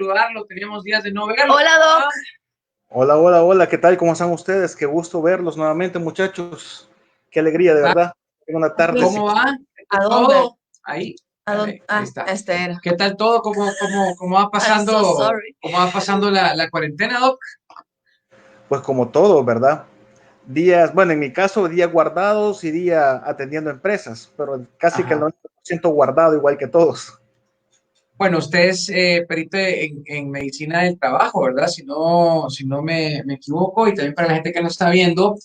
saludarlo, teníamos días de no verlo. Hola, Doc. Hola, hola, hola, ¿qué tal? ¿Cómo están ustedes? Qué gusto verlos nuevamente, muchachos. Qué alegría, de verdad. Una tarde. ¿Cómo va? ¿A dónde? Todo ahí. ¿A dónde? Ahí está. Este era. ¿Qué tal todo? ¿Cómo va pasando, I'm so sorry. cómo va pasando la cuarentena, Doc? Pues como todo, ¿verdad? Días, bueno, en mi caso, días guardados y día atendiendo empresas, pero casi que el Ajá. 90% guardado, igual que todos. Bueno, usted es perito en medicina del trabajo, ¿verdad? Si no me equivoco, y también para la gente que nos está viendo.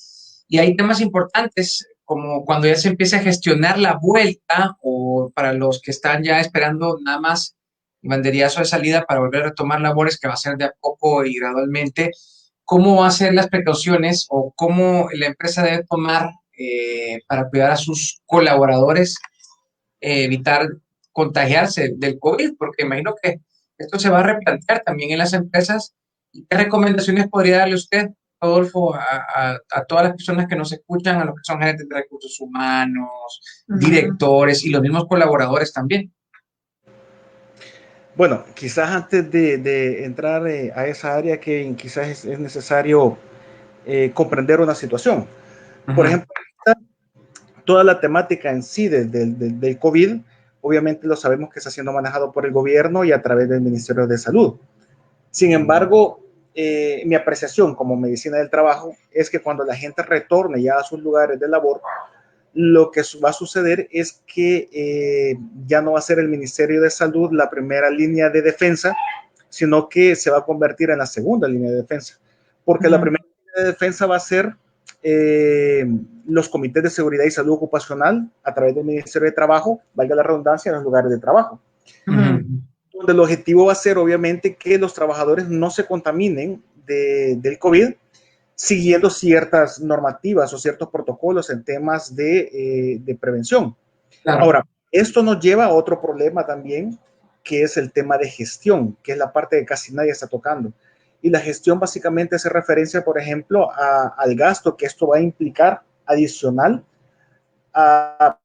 Y hay temas importantes, como cuando ya se empieza a gestionar la vuelta, o para los que están ya esperando nada más el banderillazo de salida para volver a retomar labores, que va a ser de a poco y gradualmente. ¿Cómo va a ser las precauciones o cómo la empresa debe tomar para cuidar a sus colaboradores, evitar contagiarse del COVID? Porque imagino que esto se va a replantear también en las empresas. ¿Y qué recomendaciones podría darle usted, Rodolfo, a todas las personas que nos escuchan, a los que son gerentes de recursos humanos, directores y los mismos colaboradores también? Bueno, quizás antes de entrar a esa área, que quizás es necesario comprender una situación. Por Ujú. ejemplo, toda la temática en sí del COVID, obviamente lo sabemos que está siendo manejado por el gobierno y a través del Ministerio de Salud. Sin embargo, mi apreciación como medicina del trabajo es que cuando la gente retorne ya a sus lugares de labor, lo que va a suceder es que ya no va a ser el Ministerio de Salud la primera línea de defensa, sino que se va a convertir en la segunda línea de defensa, porque la primera línea de defensa va a ser eh, los comités de seguridad y salud ocupacional a través del Ministerio de Trabajo, valga la redundancia, en los lugares de trabajo. Donde el objetivo va a ser, obviamente, que los trabajadores no se contaminen del COVID, siguiendo ciertas normativas o ciertos protocolos en temas de prevención. Claro. Ahora, esto nos lleva a otro problema también, que es el tema de gestión, que es la parte que casi nadie está tocando. Y la gestión básicamente hace referencia, por ejemplo, al gasto que esto va a implicar adicional a,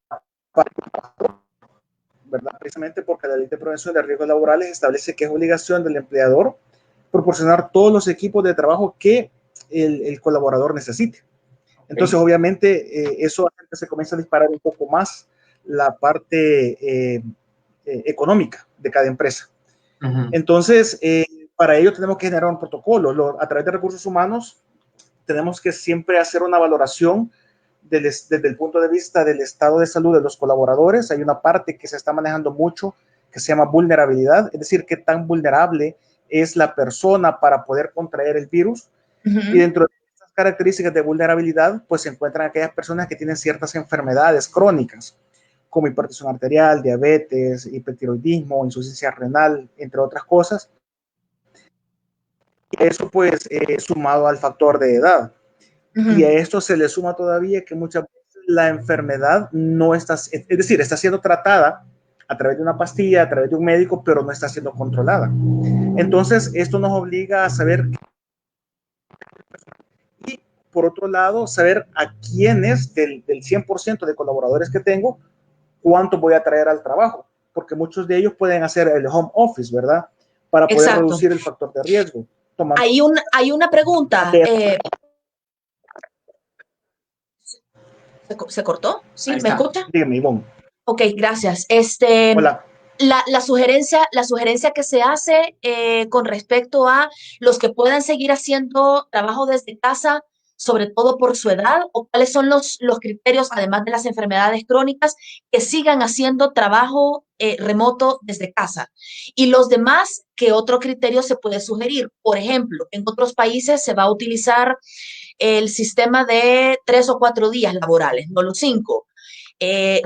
¿verdad? Precisamente porque la Ley de Prevención de Riesgos Laborales establece que es obligación del empleador proporcionar todos los equipos de trabajo que el colaborador necesite. Entonces, obviamente, eso hace que se comience a disparar un poco más la parte económica de cada empresa. Entonces, para ello tenemos que generar un protocolo. A través de recursos humanos, tenemos que siempre hacer una valoración desde el punto de vista del estado de salud de los colaboradores. Hay una parte que se está manejando mucho que se llama vulnerabilidad, es decir, qué tan vulnerable es la persona para poder contraer el virus. Y dentro de estas características de vulnerabilidad, pues se encuentran aquellas personas que tienen ciertas enfermedades crónicas, como hipertensión arterial, diabetes, hipertiroidismo, insuficiencia renal, entre otras cosas. Y eso, pues, sumado al factor de edad. Y a esto se le suma todavía que muchas veces la enfermedad no está, es decir, está siendo tratada a través de una pastilla, a través de un médico, pero no está siendo controlada. Entonces, esto nos obliga a saber, y por otro lado, saber a quiénes del 100% de colaboradores que tengo, cuánto voy a traer al trabajo, porque muchos de ellos pueden hacer el home office, ¿verdad? Para poder reducir el factor de riesgo. Hay una pregunta. ¿Se cortó? ¿Sí? ¿Me escucha? Dígame, Ivonne. Ok, gracias. Hola. La sugerencia que se hace con respecto a los que puedan seguir haciendo trabajo desde casa, sobre todo por su edad, o cuáles son los criterios, además de las enfermedades crónicas, que sigan haciendo trabajo remoto desde casa. Y los demás, ¿qué otro criterio se puede sugerir? Por ejemplo, en otros países se va a utilizar el sistema de 3 o 4 días laborales, no los 5.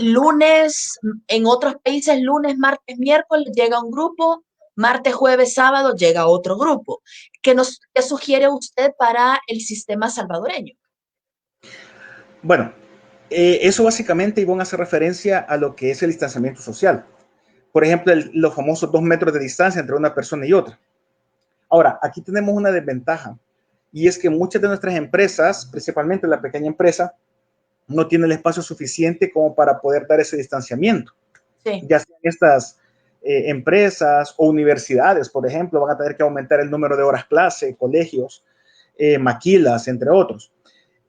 Lunes, en otros países, lunes, martes, miércoles llega un grupo, martes, jueves, sábado llega otro grupo. ¿Qué sugiere usted para el sistema salvadoreño? Bueno, eso básicamente, Ivonne, hace referencia a lo que es el distanciamiento social. Por ejemplo, los famosos 2 metros de distancia entre una persona y otra. Ahora, aquí tenemos una desventaja, y es que muchas de nuestras empresas, principalmente la pequeña empresa, no tiene el espacio suficiente como para poder dar ese distanciamiento. Sí. Ya sean empresas o universidades, por ejemplo, van a tener que aumentar el número de horas clase, colegios, maquilas, entre otros.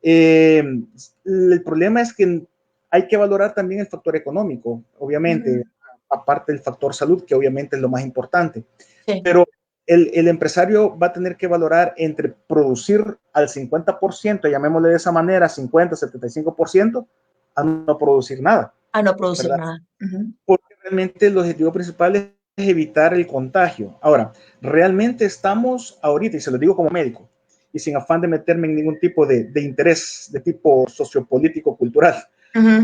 El problema es que hay que valorar también el factor económico, obviamente, aparte del factor salud, que obviamente es lo más importante. Sí. Pero el empresario va a tener que valorar entre producir al 50%, llamémosle de esa manera, 50, 75%, a no producir nada. A no producir, ¿verdad? Nada. Porque realmente el objetivo principal es evitar el contagio. Ahora, realmente estamos ahorita, y se lo digo como médico, y sin afán de meterme en ningún tipo de interés de tipo sociopolítico, cultural,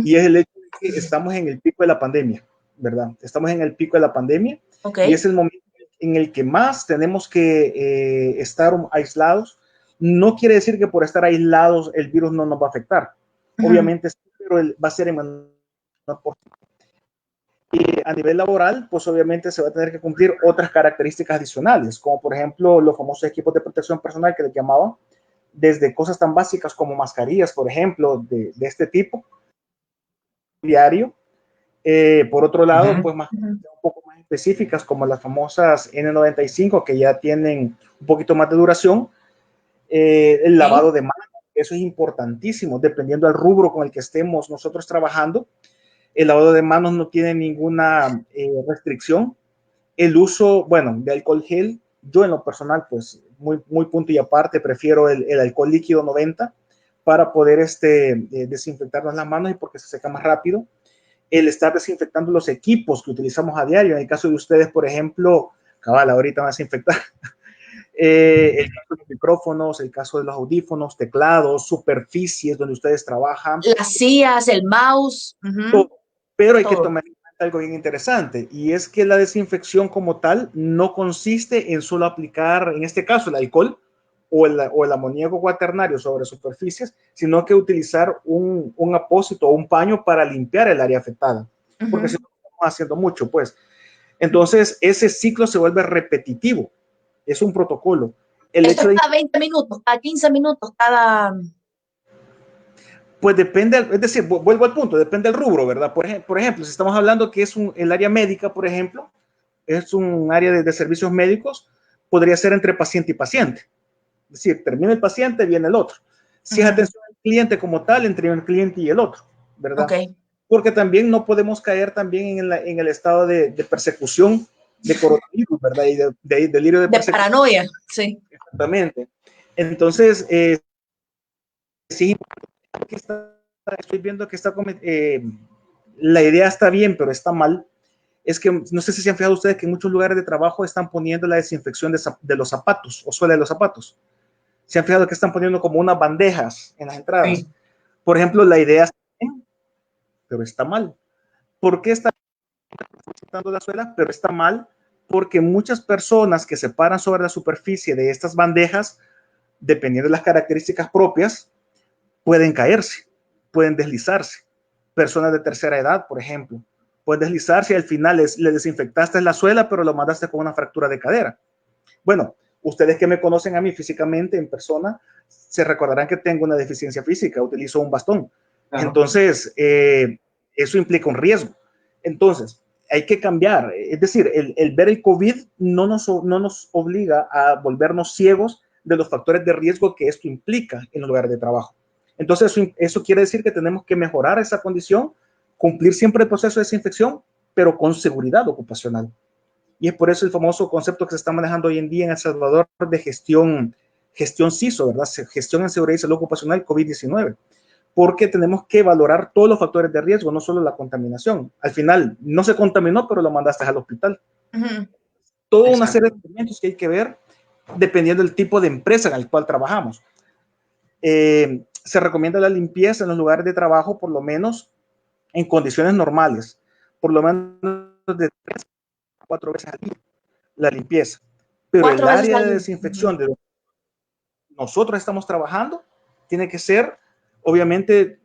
y es el hecho de que estamos en el pico de la pandemia, ¿verdad? Estamos en el pico de la pandemia, y es el momento en el que más tenemos que estar aislados. No quiere decir que por estar aislados el virus no nos va a afectar. Obviamente, pero va a ser en menor porcentaje. Y a nivel laboral, pues obviamente se va a tener que cumplir otras características adicionales, como por ejemplo los famosos equipos de protección personal que les llamaban, desde cosas tan básicas como mascarillas, por ejemplo, de este tipo, diario. Por otro lado, pues más un poco más específicas, como las famosas N95, que ya tienen un poquito más de duración. El lavado de manos, eso es importantísimo, dependiendo del rubro con el que estemos nosotros trabajando. El lavado de manos no tiene ninguna restricción. El uso, bueno, de alcohol gel, yo en lo personal, pues muy punto y aparte, prefiero el alcohol líquido 90 para poder desinfectarnos las manos y porque se seca más rápido. El estar desinfectando los equipos que utilizamos a diario. En el caso de ustedes, por ejemplo, cabal, ahorita van a desinfectar el caso de los micrófonos, el caso de los audífonos, teclados, superficies donde ustedes trabajan. Las sillas, el mouse. Todo. Pero hay que tomar en cuenta algo bien interesante, y es que la desinfección como tal no consiste en solo aplicar, en este caso, el alcohol o el amoníaco cuaternario sobre superficies, sino que utilizar un apósito o un paño para limpiar el área afectada, porque si no estamos haciendo mucho, pues. Entonces, ese ciclo se vuelve repetitivo, es un protocolo. Esto es cada 20 minutos, cada 15 minutos, cada... Pues depende, es decir, vuelvo al punto, depende del rubro, ¿verdad? Por ejemplo, si estamos hablando que es el área médica, por ejemplo, es un área de servicios médicos, podría ser entre paciente y paciente. Es decir, termina el paciente, viene el otro. Si es atención al cliente como tal, entre el cliente y el otro, ¿verdad? Okay. Porque también no podemos caer también en el estado de persecución de coronavirus, ¿verdad? Y de delirio de persecución. De paranoia, sí. Exactamente. Entonces, sí, estoy viendo que la idea está bien, pero está mal. Es que no sé si se han fijado ustedes que en muchos lugares de trabajo están poniendo la desinfección de los zapatos o suela de los zapatos. Se han fijado que están poniendo como unas bandejas en las entradas. Sí. Por ejemplo, la idea está bien, pero está mal. ¿Por qué está desinfectando la suela? Pero está mal porque muchas personas que se paran sobre la superficie de estas bandejas, dependiendo de las características propias, pueden caerse, pueden deslizarse. Personas de tercera edad, por ejemplo, pueden deslizarse y al final le desinfectaste la suela, pero lo mandaste con una fractura de cadera. Bueno, ustedes que me conocen a mí físicamente en persona, se recordarán que tengo una deficiencia física, utilizo un bastón. Entonces, eso implica un riesgo. Entonces, hay que cambiar. Es decir, el ver el COVID no nos obliga a volvernos ciegos de los factores de riesgo que esto implica en los lugares de trabajo. Entonces, eso quiere decir que tenemos que mejorar esa condición, cumplir siempre el proceso de desinfección, pero con seguridad ocupacional. Y es por eso el famoso concepto que se está manejando hoy en día en El Salvador de gestión CISO, ¿verdad? Gestión en seguridad y salud ocupacional COVID-19. Porque tenemos que valorar todos los factores de riesgo, no solo la contaminación. Al final, no se contaminó, pero lo mandaste al hospital. Toda una serie de elementos que hay que ver dependiendo del tipo de empresa en el cual trabajamos. Se recomienda la limpieza en los lugares de trabajo, por lo menos en condiciones normales, por lo menos de 3 a 4 veces al día, la limpieza. Pero el área de desinfección de donde nosotros estamos trabajando tiene que ser, obviamente,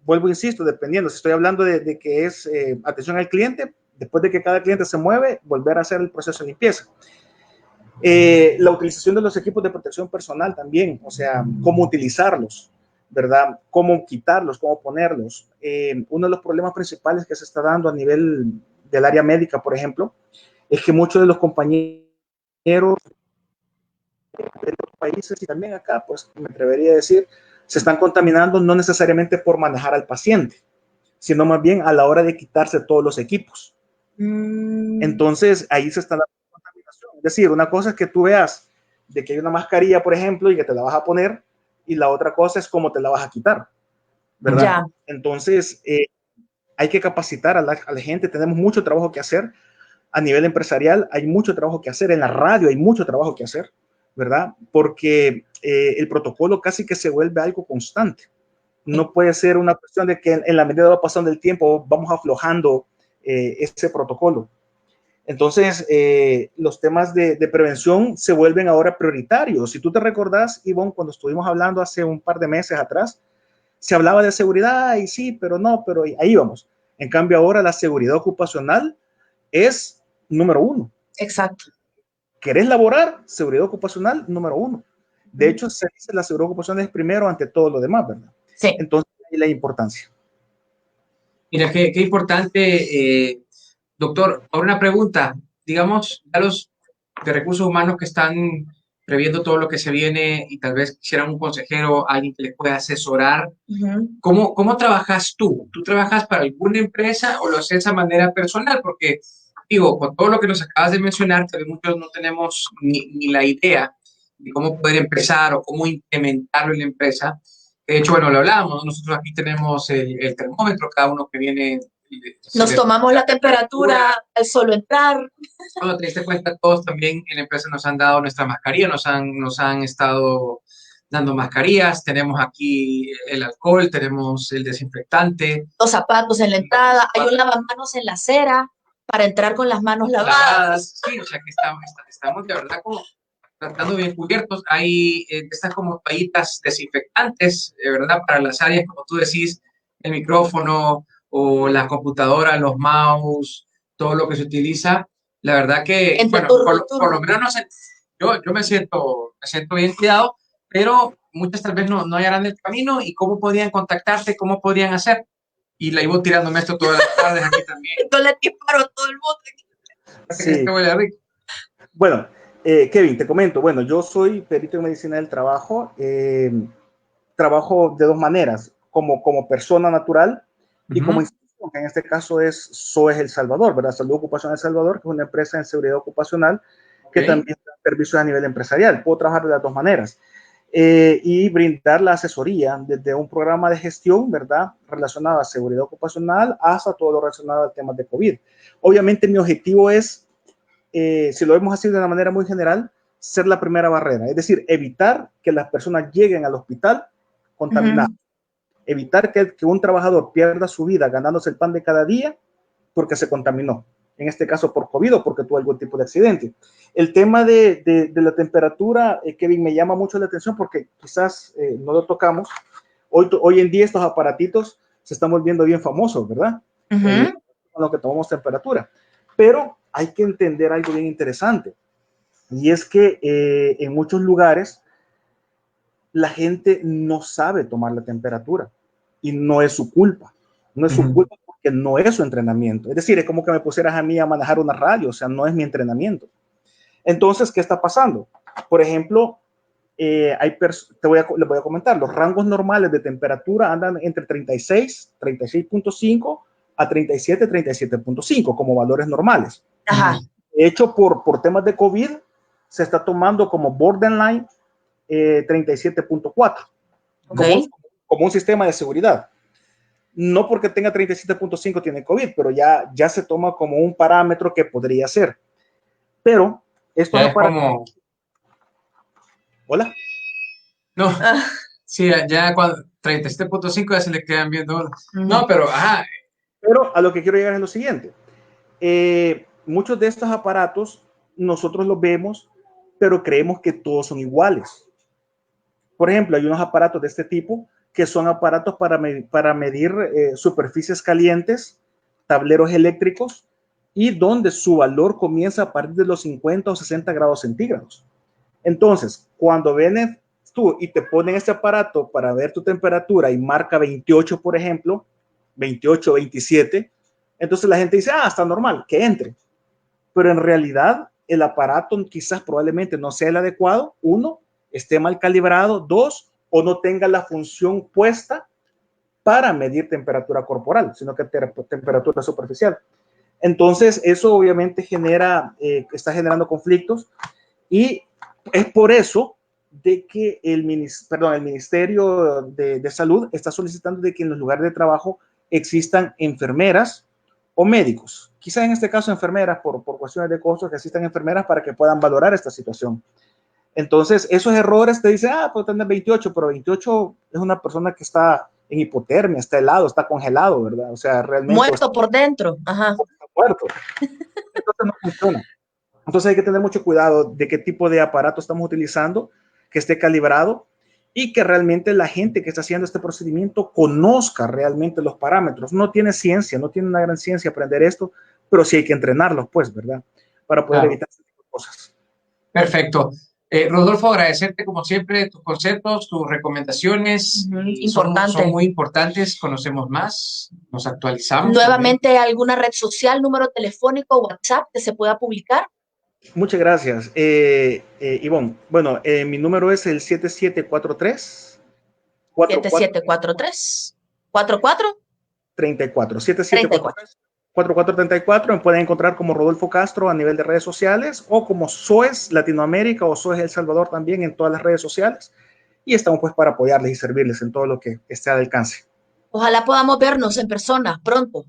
vuelvo, insisto, dependiendo, si estoy hablando de que es atención al cliente, después de que cada cliente se mueve, volver a hacer el proceso de limpieza. La utilización de los equipos de protección personal también, o sea, cómo utilizarlos, ¿verdad? Cómo quitarlos, cómo ponerlos. Uno de los problemas principales que se está dando a nivel del área médica, por ejemplo, es que muchos de los compañeros de otros países y también acá, pues me atrevería a decir, se están contaminando no necesariamente por manejar al paciente, sino más bien a la hora de quitarse todos los equipos. Entonces, ahí se está la contaminación. Es decir, una cosa es que tú veas de que hay una mascarilla, por ejemplo, y que te la vas a poner, y la otra cosa es cómo te la vas a quitar, ¿verdad? Ya. Entonces, hay que capacitar a la gente. Tenemos mucho trabajo que hacer a nivel empresarial, hay mucho trabajo que hacer, en la radio hay mucho trabajo que hacer, ¿verdad? Porque el protocolo casi que se vuelve algo constante. No puede ser una cuestión de que en la medida va pasando el tiempo vamos aflojando ese protocolo. Entonces, los temas de prevención se vuelven ahora prioritarios. Si tú te recordás, Ivonne, cuando estuvimos hablando hace un par de meses atrás, se hablaba de seguridad y sí, pero no, pero ahí vamos. En cambio, ahora la seguridad ocupacional es número uno. Exacto. ¿Querés laborar? Seguridad ocupacional número uno. De hecho, se dice la seguridad ocupacional es primero ante todo lo demás, ¿verdad? Sí. Entonces, ahí la importancia. Mira, qué importante, doctor. Ahora una pregunta. Digamos, a los de recursos humanos que están previendo todo lo que se viene y tal vez quisieran un consejero, alguien que les pueda asesorar. ¿Cómo trabajas tú? ¿Tú trabajas para alguna empresa o lo haces de manera personal? Porque, digo, con todo lo que nos acabas de mencionar, tal vez muchos no tenemos ni la idea de cómo poder empezar o cómo implementarlo en la empresa. De hecho, bueno, lo hablábamos, ¿no? Nosotros aquí tenemos el termómetro, cada uno que viene. Nos tomamos la temperatura al solo entrar. Cuando te diste cuenta, todos también en la empresa nos han dado nuestra mascarilla, nos han estado dando mascarillas, tenemos aquí el alcohol, tenemos el desinfectante. Los zapatos en la entrada, hay un lavamanos en la acera para entrar con las manos lavadas. Sí, o sea que estamos de verdad como tratando bien cubiertos. Hay estas como toallitas desinfectantes, de verdad, para las áreas, como tú decís, el micrófono o la computadora, los mouse, todo lo que se utiliza. La verdad que, bueno, por lo menos no sé, yo me siento bien cuidado, pero muchas tal vez no hallarán el camino y cómo podrían contactarte, cómo podrían hacer. Y la iba tirándome esto todas las tardes aquí también. Yo le disparo a todo el mundo. Sí. Bueno, Kevin, te comento. Bueno, yo soy perito en medicina del trabajo. Trabajo de dos maneras, como persona natural y como institución, que en este caso es SOES El Salvador, ¿verdad? Salud Ocupacional El Salvador, que es una empresa en seguridad ocupacional que también da servicios a nivel empresarial. Puedo trabajar de las dos maneras. Y brindar la asesoría desde un programa de gestión, ¿verdad? Relacionado a seguridad ocupacional hasta todo lo relacionado al tema de COVID. Obviamente mi objetivo es, si lo vemos así de una manera muy general, ser la primera barrera, es decir, evitar que las personas lleguen al hospital contaminadas, evitar que un trabajador pierda su vida ganándose el pan de cada día porque se contaminó, en este caso por COVID o porque tuvo algún tipo de accidente. El tema de la temperatura, Kevin, me llama mucho la atención porque quizás no lo tocamos. Hoy en día estos aparatitos se están volviendo bien famosos, ¿verdad? Con lo que tomamos temperatura. Pero hay que entender algo bien interesante. Y es que en muchos lugares la gente no sabe tomar la temperatura y no es su culpa. No es su culpa porque no es su entrenamiento. Es decir, es como que me pusieras a mí a manejar una radio, o sea, no es mi entrenamiento. Entonces, ¿qué está pasando? Por ejemplo, les voy a comentar, los rangos normales de temperatura andan entre 36, 36.5 a 37, 37.5 como valores normales. Ajá. De hecho, por temas de COVID, se está tomando como borderline 37.4 como un sistema de seguridad. No porque tenga 37.5 tiene COVID, pero ya se toma como un parámetro que podría ser. Pero esto no para... como... ¿Hola? No, sí, ya cuando 37.5 ya se le quedan viendo. No, pero ajá. Pero a lo que quiero llegar es lo siguiente. Muchos de estos aparatos nosotros los vemos, pero creemos que todos son iguales. Por ejemplo, hay unos aparatos de este tipo que son aparatos para medir superficies calientes, tableros eléctricos, y donde su valor comienza a partir de los 50 o 60 grados centígrados. Entonces, cuando vienes tú y te ponen este aparato para ver tu temperatura y marca 28, por ejemplo, 28, 27, Entonces la gente dice, ah, está normal, que entre. Pero en realidad el aparato quizás probablemente no sea el adecuado, uno, esté mal calibrado, dos, o no tenga la función puesta para medir temperatura corporal, sino que temperatura superficial. Entonces, eso obviamente está generando conflictos y es por eso de que el Ministerio de Salud está solicitando de que en los lugares de trabajo existan enfermeras o médicos. Quizá en este caso enfermeras por cuestiones de costos, que existan enfermeras para que puedan valorar esta situación. Entonces, esos errores te dicen, ah, puedo tener 28, pero 28 es una persona que está en hipotermia, está helado, está congelado, ¿verdad? O sea, realmente... Muerto por dentro. Ajá. Está muerto. Entonces no funciona. Entonces hay que tener mucho cuidado de qué tipo de aparato estamos utilizando, que esté calibrado y que realmente la gente que está haciendo este procedimiento conozca realmente los parámetros. No tiene ciencia, no tiene una gran ciencia aprender esto, pero sí hay que entrenarlos, pues, ¿verdad? Para poder evitar este tipo de cosas. Perfecto. Rodolfo, agradecerte como siempre tus conceptos, tus recomendaciones. Son muy importantes, conocemos más, nos actualizamos. Nuevamente, también. ¿Alguna red social, número telefónico, WhatsApp que se pueda publicar? Muchas gracias, Ivonne. Bueno, mi número es el 7743. 7743. 44. 34. 7743. 4434, me pueden encontrar como Rodolfo Castro a nivel de redes sociales o como SOES Latinoamérica o SOES El Salvador también en todas las redes sociales y estamos pues para apoyarles y servirles en todo lo que esté al alcance. Ojalá podamos vernos en persona pronto.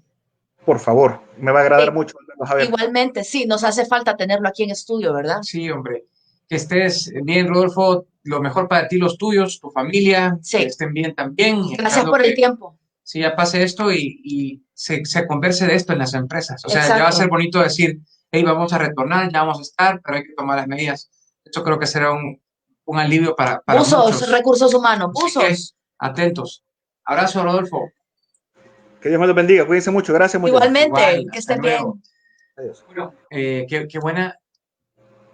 Por favor, me va a agradar mucho volvernos a ver. Igualmente, sí, nos hace falta tenerlo aquí en estudio, ¿verdad? Sí, hombre. Que estés bien, Rodolfo, lo mejor para ti, los tuyos, tu familia, sí. Que estén bien también. Gracias por el tiempo. Sí, ya pase esto y se converse de esto en las empresas. O sea, ya va a ser bonito decir, hey, vamos a retornar, ya vamos a estar, pero hay que tomar las medidas. Esto creo que será un alivio para muchos. Recursos humanos, usos. Atentos. Abrazo, Rodolfo. Que Dios me los bendiga, cuídense mucho, gracias. Igualmente, igual, que estén bien. Adiós. Bueno,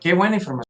qué buena información.